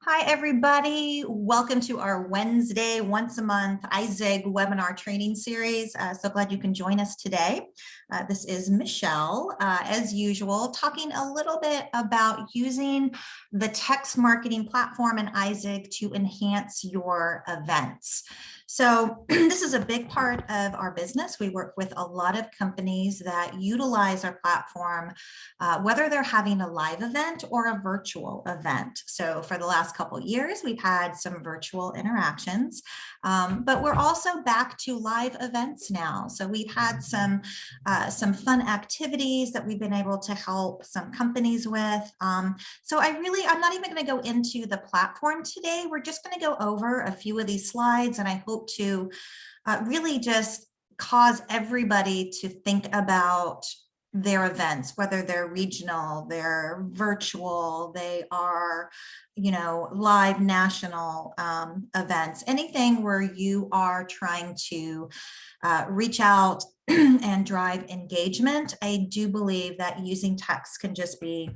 Hi, everybody. Welcome to our Wednesday, once a month iZigg webinar training series. So glad you can join us today. This is Michelle, as usual, talking a little bit about using the text marketing platform in iZigg to enhance your events. So this is a big part of our business. We work with a lot of companies that utilize our platform, whether they're having a live event or a virtual event. So for the last couple of years, we've had some virtual interactions, but we're also back to live events now. So we've had some fun activities that we've been able to help some companies with. So I'm not even going to go into the platform today. We're just going to go over a few of these slides, and I hope to really just cause everybody to think about their events, whether they're regional, they're virtual, they are, live national events, anything where you are trying to reach out and drive engagement. I do believe that using text can just be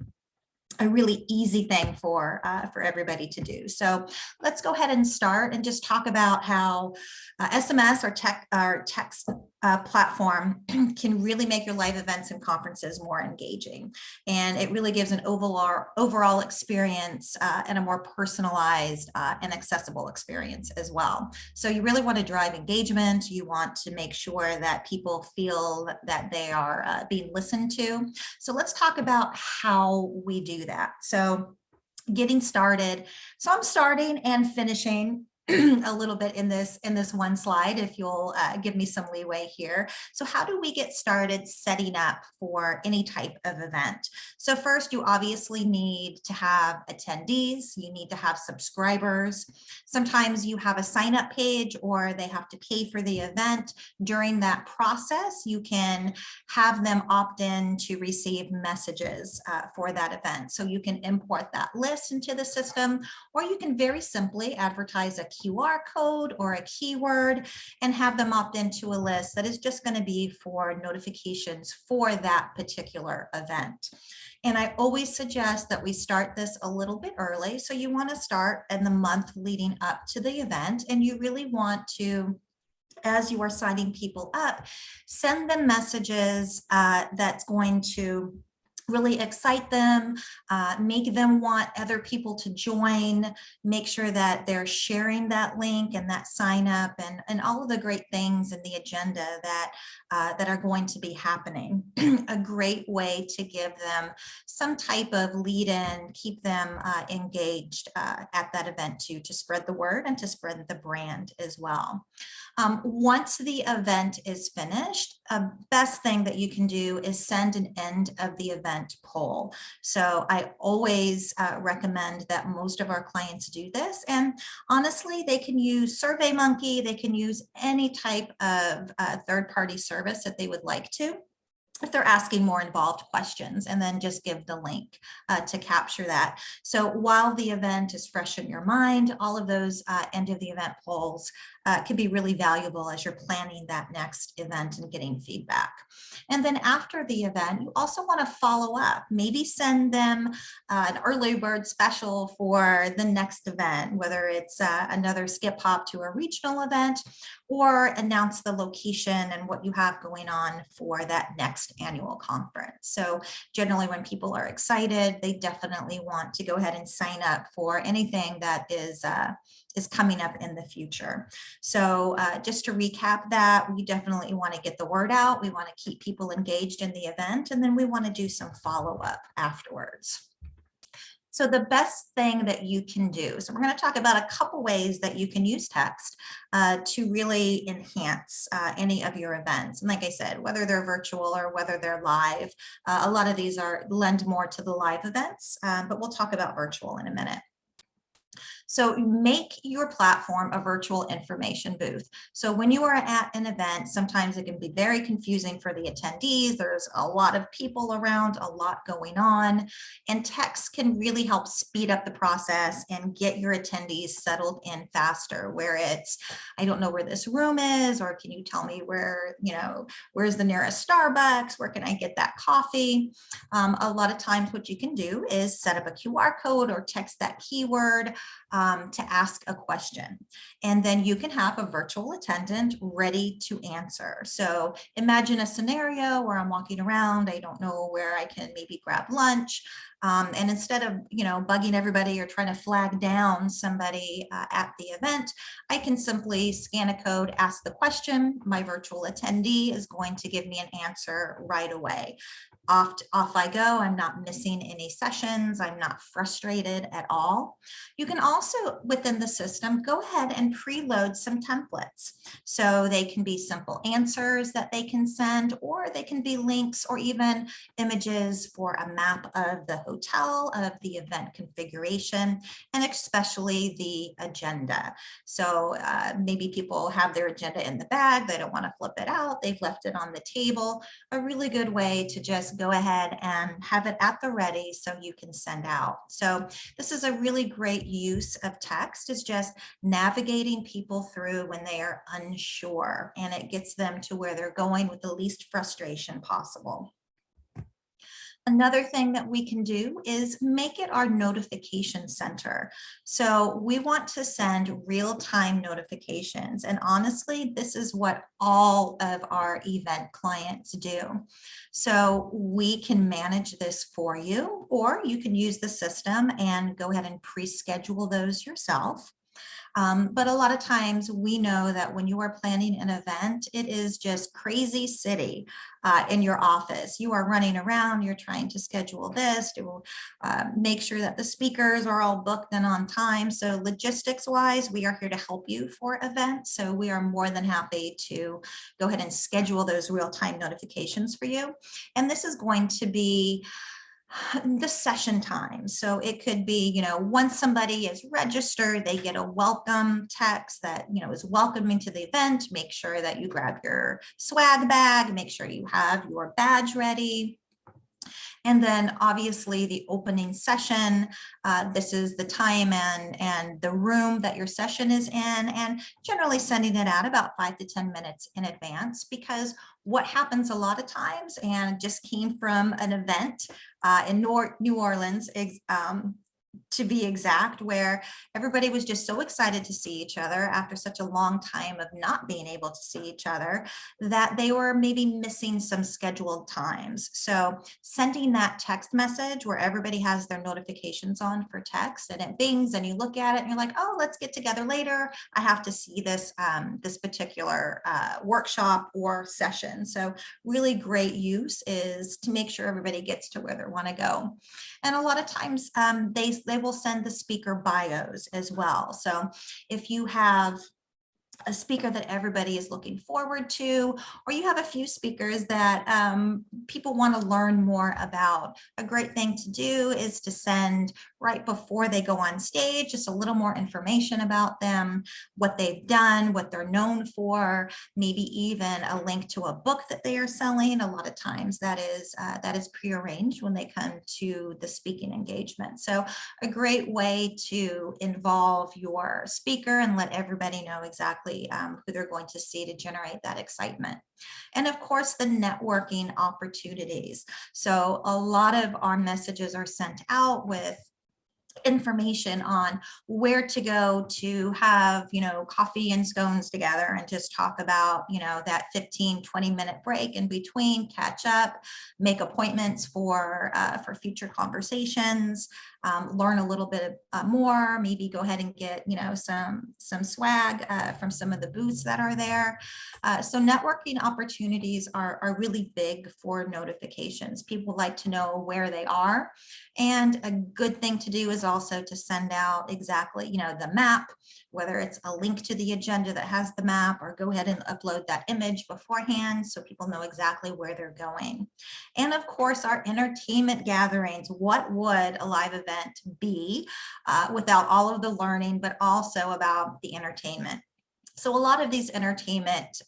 a really easy thing for everybody to do. So let's go ahead and start and just talk about how SMS or text platform can really make your live events and conferences more engaging. And it really gives an overall experience and a more personalized and accessible experience as well. So you really want to drive engagement. You want to make sure that people feel that they are being listened to. So let's talk about how we do that. So getting started. So I'm starting and finishing a little bit in this one slide, if you'll give me some leeway here. So how do we get started setting up for any type of event? So first, you obviously need to have attendees. You need to have subscribers. Sometimes you have a sign up page or they have to pay for the event. During that process, you can have them opt in to receive messages for that event. So you can import that list into the system, or you can very simply advertise a QR code or a keyword and have them opt into a list that is just going to be for notifications for that particular event. And I always suggest that we start this a little bit early. So you want to start in the month leading up to the event, and you really want to, as you are signing people up, send them messages that's going to really excite them, make them want other people to join, make sure that they're sharing that link and that sign up and all of the great things in the agenda that are going to be happening. A great way to give them some type of lead in, keep them engaged at that event too, to spread the word and to spread the brand as well. Once the event is finished, best thing that you can do is send an end of the event poll. So I always recommend that most of our clients do this. And honestly, they can use SurveyMonkey, they can use any type of third-party service that they would like to, if they're asking more involved questions, and then just give the link to capture that. So while the event is fresh in your mind, all of those end of the event polls can be really valuable as you're planning that next event and getting feedback. And then after the event, you also want to follow up, maybe send them an early bird special for the next event, whether it's another skip hop to a regional event, or announce the location and what you have going on for that next annual conference. So generally when people are excited, they definitely want to go ahead and sign up for anything that is coming up in the future. So just to recap that, we definitely want to get the word out. We want to keep people engaged in the event, and then we want to do some follow-up afterwards. So the best thing that you can do, so we're going to talk about a couple ways that you can use text to really enhance any of your events. And like I said, whether they're virtual or whether they're live, a lot of these lend more to the live events, but we'll talk about virtual in a minute. So make your platform a virtual information booth. So when you are at an event, sometimes it can be very confusing for the attendees. There's a lot of people around, a lot going on, and text can really help speed up the process and get your attendees settled in faster, where it's, I don't know where this room is, or can you tell me where, where's the nearest Starbucks? Where can I get that coffee? A lot of times what you can do is set up a QR code or text that keyword to ask a question. And then you can have a virtual attendant ready to answer. So imagine a scenario where I'm walking around, I don't know where I can maybe grab lunch. And instead of, bugging everybody or trying to flag down somebody at the event, I can simply scan a code, ask the question. My virtual attendee is going to give me an answer right away. Off I go. I'm not missing any sessions. I'm not frustrated at all. You can also, within the system, go ahead and preload some templates. So they can be simple answers that they can send, or they can be links or even images for a map of the hotel, of the event configuration, and especially the agenda. So maybe people have their agenda in the bag. They don't want to flip it out. They've left it on the table. A really good way to just go ahead and have it at the ready so you can send out. So this is a really great use of text, is just navigating people through when they are unsure, and it gets them to where they're going with the least frustration possible. Another thing that we can do is make it our notification center. So we want to send real-time notifications. And honestly, this is what all of our event clients do. So we can manage this for you, or you can use the system and go ahead and pre-schedule those yourself. But a lot of times we know that when you are planning an event, it is just crazy city in your office. You are running around, you're trying to schedule this, to make sure that the speakers are all booked and on time. So logistics wise, we are here to help you for events. So we are more than happy to go ahead and schedule those real-time notifications for you. And this is going to be the session time. So it could be, once somebody is registered, they get a welcome text that, is welcoming to the event. Make sure that you grab your swag bag, make sure you have your badge ready. And then obviously the opening session, this is the time and the room that your session is in, and generally sending it out about 5 to 10 minutes in advance, because what happens a lot of times, and just came from an event in New Orleans, to be exact, where everybody was just so excited to see each other after such a long time of not being able to see each other, that they were maybe missing some scheduled times. So sending that text message where everybody has their notifications on for text, and it bings and you look at it and you're like, oh, let's get together later. I have to see this, this particular workshop or session. So really great use is to make sure everybody gets to where they want to go. And a lot of times they will send the speaker bios as well. So if you have a speaker that everybody is looking forward to, or you have a few speakers that people want to learn more about, a great thing to do is to send right before they go on stage just a little more information about them, what they've done, what they're known for, maybe even a link to a book that they are selling. A lot of times that is prearranged when they come to the speaking engagement. So a great way to involve your speaker and let everybody know exactly who they're going to see to generate that excitement. And of course, the networking opportunities. So a lot of our messages are sent out with information on where to go to have, coffee and scones together and just talk about, that 15-20 minute break in between, catch up, make appointments for future conversations, learn a little bit more, maybe go ahead and get, some swag from some of the booths that are there. So networking opportunities are really big for notifications. People like to know where they are. And a good thing to do is also to send out exactly, the map, whether it's a link to the agenda that has the map, or go ahead and upload that image beforehand so people know exactly where they're going. And of course, our entertainment gatherings. What would a live event be without all of the learning, but also about the entertainment? So a lot of these entertainment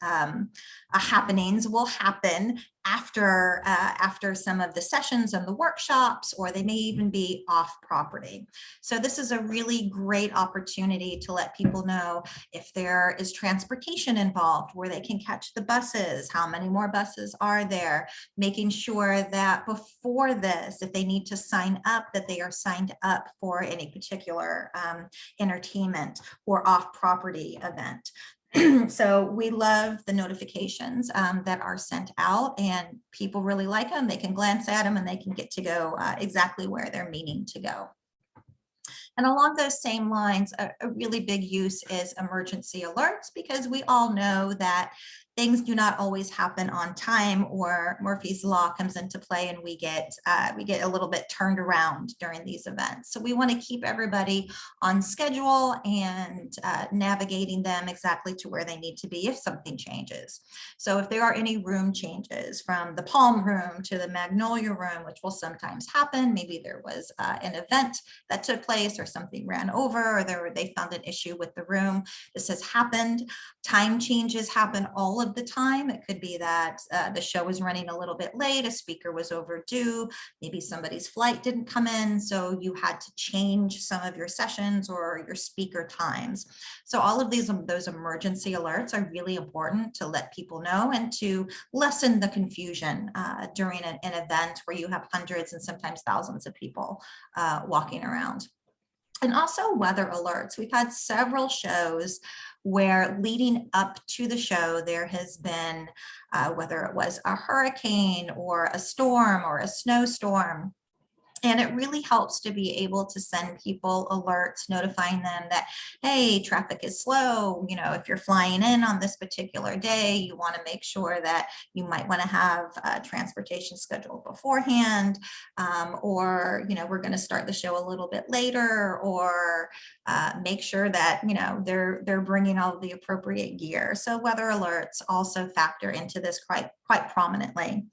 happenings will happen after some of the sessions and the workshops, or they may even be off property. So this is a really great opportunity to let people know if there is transportation involved, where they can catch the buses, how many more buses are there, making sure that before this, if they need to sign up, that they are signed up for any particular entertainment or off-property event. So we love the notifications that are sent out, and people really like them. They can glance at them and they can get to go exactly where they're meaning to go. And along those same lines, a really big use is emergency alerts, because we all know that things do not always happen on time, or Murphy's Law comes into play and we get a little bit turned around during these events. So we want to keep everybody on schedule and navigating them exactly to where they need to be if something changes. So if there are any room changes from the Palm Room to the Magnolia Room, which will sometimes happen, maybe there was an event that took place or something ran over, or they found an issue with the room. This has happened. Time changes happen all of the time. It could be that the show was running a little bit late, a speaker was overdue, maybe somebody's flight didn't come in, so you had to change some of your sessions or your speaker times. So all of those emergency alerts are really important to let people know and to lessen the confusion during an event where you have hundreds and sometimes thousands of people walking around. And also weather alerts. We've had several shows where leading up to the show, there has been, whether it was a hurricane or a storm or a snowstorm, and it really helps to be able to send people alerts notifying them that, hey, traffic is slow. You know, if you're flying in on this particular day, you want to make sure that you might want to have transportation scheduled beforehand, or, you know, we're going to start the show a little bit later, or make sure that, you know, they're bringing all the appropriate gear. So weather alerts also factor into this quite prominently.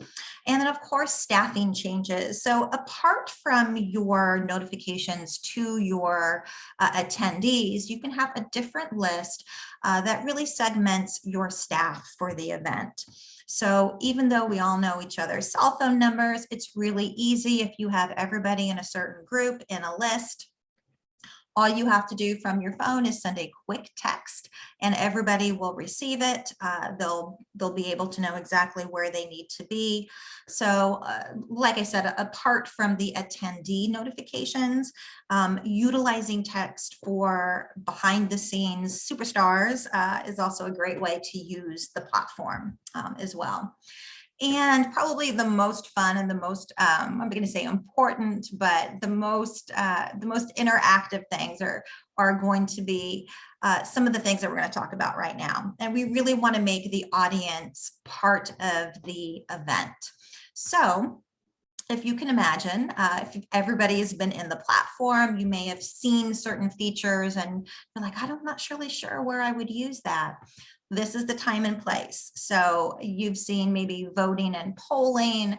And then, of course, staffing changes. So apart from your notifications to your attendees, you can have a different list that really segments your staff for the event. So even though we all know each other's cell phone numbers, it's really easy if you have everybody in a certain group in a list. All you have to do from your phone is send a quick text and everybody will receive it. They'll be able to know exactly where they need to be. So like I said, apart from the attendee notifications, utilizing text for behind the scenes superstars is also a great way to use the platform as well. And probably the most fun and the most, I'm going to say important, but the most interactive things are going to be some of the things that we're going to talk about right now. And we really want to make the audience part of the event. So if you can imagine, if everybody has been in the platform, you may have seen certain features and you're like, I'm not really sure where I would use that. This is the time and place. So you've seen maybe voting and polling,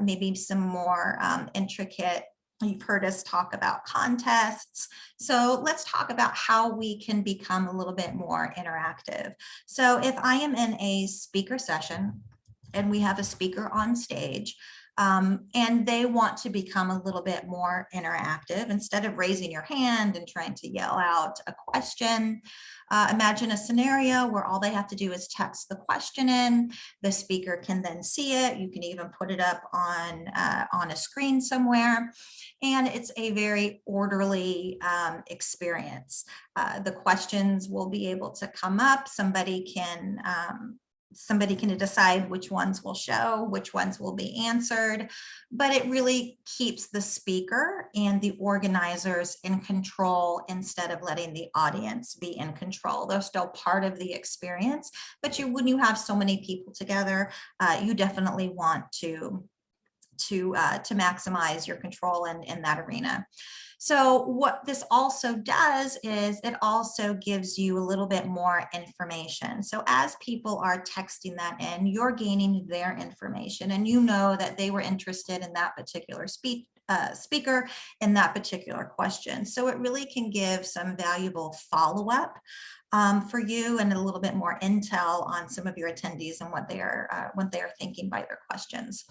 maybe some more intricate. You've heard us talk about contests. So let's talk about how we can become a little bit more interactive. So if I am in a speaker session and we have a speaker on stage, and they want to become a little bit more interactive, instead of raising your hand and trying to yell out a question, imagine a scenario where all they have to do is text the question in. The speaker can then see it. You can even put it up on a screen somewhere. And it's a very orderly experience. The questions will be able to come up. Somebody can decide which ones will show, which ones will be answered, but it really keeps the speaker and the organizers in control instead of letting the audience be in control. They're still part of the experience, but when you have so many people together, you definitely want to maximize your control in that arena. So what this also does is it also gives you a little bit more information. So as people are texting that in, you're gaining their information and you know that they were interested in that particular speaker in that particular question. So it really can give some valuable follow-up for you and a little bit more intel on some of your attendees and what they are thinking by their questions.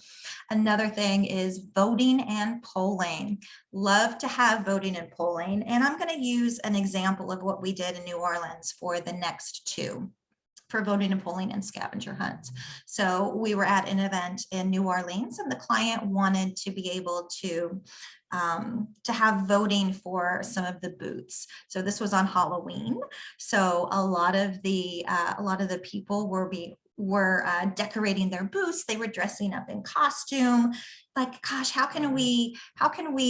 Another thing is voting and polling. Love to have voting and polling, and I'm going to use an example of what we did in New Orleans for the next two, for voting and polling and scavenger hunts. So we were at an event in New Orleans, and the client wanted to be able to have voting for some of the booths. So this was on Halloween. So a lot of the people were decorating their booths. They were dressing up in costume. Like, gosh, how can we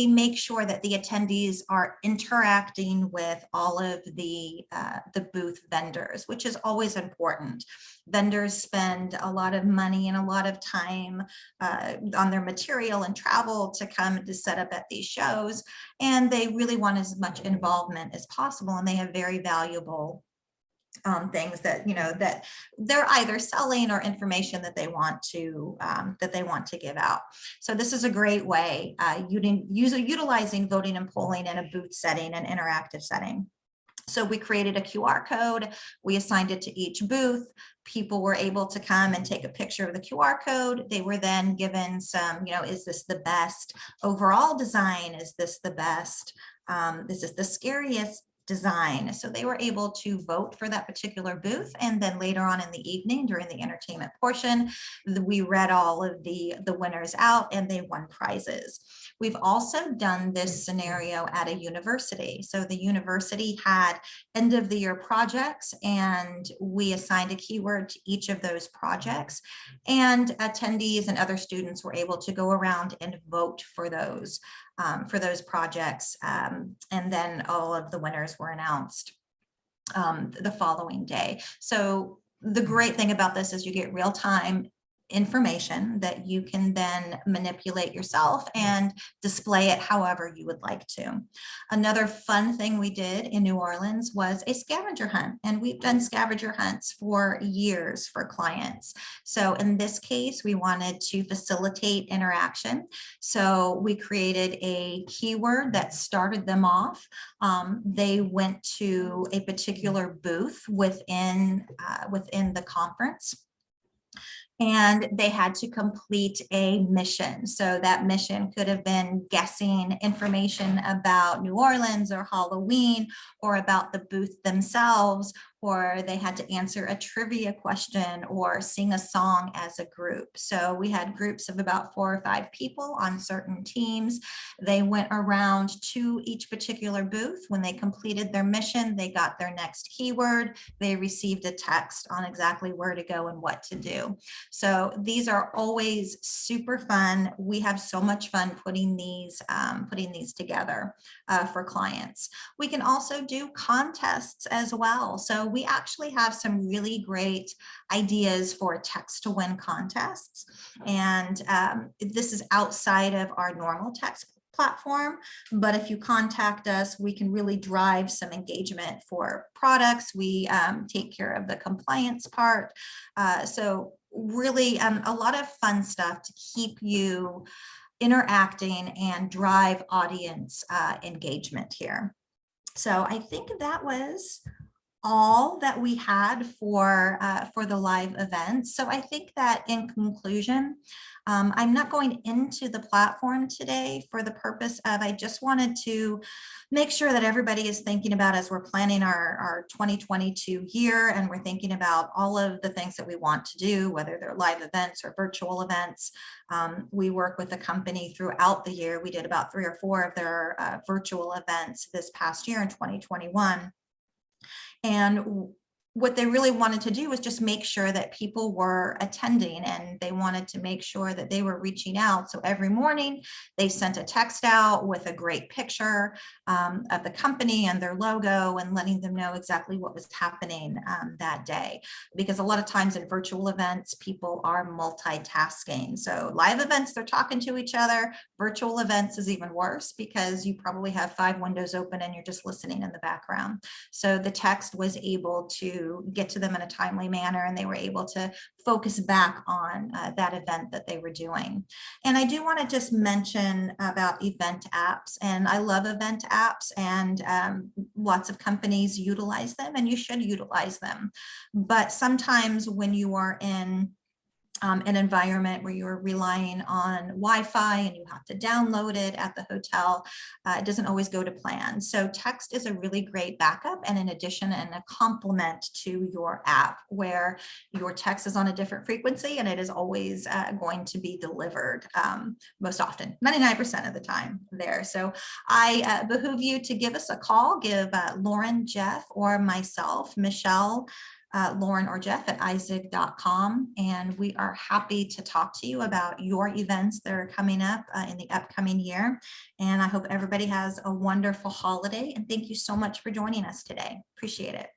make sure that the attendees are interacting with all of the booth vendors, which is always important. Vendors spend a lot of money and a lot of time on their material and travel to come to set up at these shows, and they really want as much involvement as possible, and they have very valuable things that that they're either selling or information that they want to give out. So this is a great way utilizing voting and polling in a booth setting, an interactive setting. So we created a QR code, we assigned it to each booth. People were able to come and take a picture of the QR code. They were then given some, is this the best overall design? Is this the best? This is the scariest design. So they were able to vote for that particular booth. And then later on in the evening, during the entertainment portion, we read all of the winners out and they won prizes. We've also done this scenario at a university. So the university had end of the year projects, and we assigned a keyword to each of those projects, and attendees and other students were able to go around and vote for those projects. And then all of the winners were announced the following day. So the great thing about this is you get real-time information that you can then manipulate yourself and display it however you would like to. Another fun thing we did in New Orleans was a scavenger hunt, and we've done scavenger hunts for years for clients. So in this case, we wanted to facilitate interaction. So we created a keyword that started them off. They went to a particular booth within the conference, and they had to complete a mission. So that mission could have been guessing information about New Orleans or Halloween, or about the booth themselves, or they had to answer a trivia question or sing a song as a group. So we had groups of about 4 or 5 people on certain teams. They went around to each particular booth. When they completed their mission, they got their next keyword. They received a text on exactly where to go and what to do. So these are always super fun. We have so much fun putting these together for clients. We can also do contests as well. So we actually have some really great ideas for text to win contests. And this is outside of our normal text platform, but if you contact us, we can really drive some engagement for products. We take care of the compliance part. So really a lot of fun stuff to keep you interacting and drive audience engagement here. So I think that was all that we had for the live events. So I think that in conclusion, I'm not going into the platform today for the purpose of, I just wanted to make sure that everybody is thinking about, as we're planning our 2022 year, and we're thinking about all of the things that we want to do, whether they're live events or virtual events. We work with a company throughout the year. We did about 3 or 4 of their virtual events this past year in 2021. And what they really wanted to do was just make sure that people were attending, and they wanted to make sure that they were reaching out. So every morning they sent a text out with a great picture of the company and their logo, and letting them know exactly what was happening that day. Because a lot of times in virtual events, people are multitasking. So live events, they're talking to each other. Virtual events is even worse, because you probably have 5 windows open and you're just listening in the background. So the text was able to to get to them in a timely manner, and they were able to focus back on that event that they were doing. And I do want to just mention about event apps, and I love event apps, and lots of companies utilize them, and you should utilize them. But sometimes when you are in an environment where you're relying on Wi-Fi and you have to download it at the hotel, it doesn't always go to plan. So text is a really great backup, and in addition, and a complement to your app, where your text is on a different frequency and it is always going to be delivered, most often, 99% of the time there. So I behoove you to give us a call, give Lauren, Jeff, or myself, Michelle, Lauren or Jeff at iZigg.com, and we are happy to talk to you about your events that are coming up in the upcoming year. And I hope everybody has a wonderful holiday, and thank you so much for joining us today. Appreciate it.